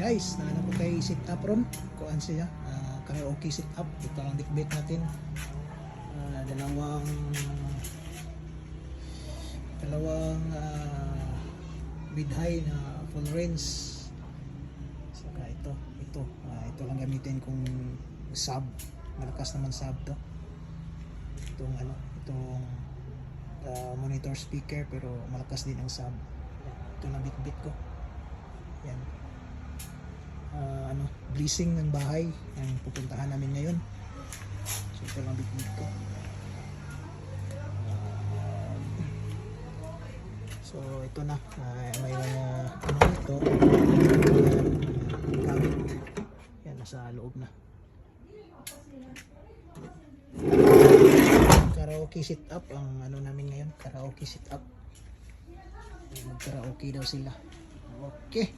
guys, naano ko kay sit up ron kuan siya, karaoke sit up. Ito ang dikbit natin. Dalawang mid-high na full range. Saka ito lang gamitin kung sub. Malakas naman sub to. Itong monitor speaker, pero malakas din ang sub. Ito lang bit ko. Yan. Blessing ng bahay ang pupuntahan namin ngayon. So ito lang bit ko. So ito na, may ito gamit. Yan, nasa loob na. Karaoke sit up ang namin ngayon, karaoke sit up. Mag karaoke daw sila. Okay.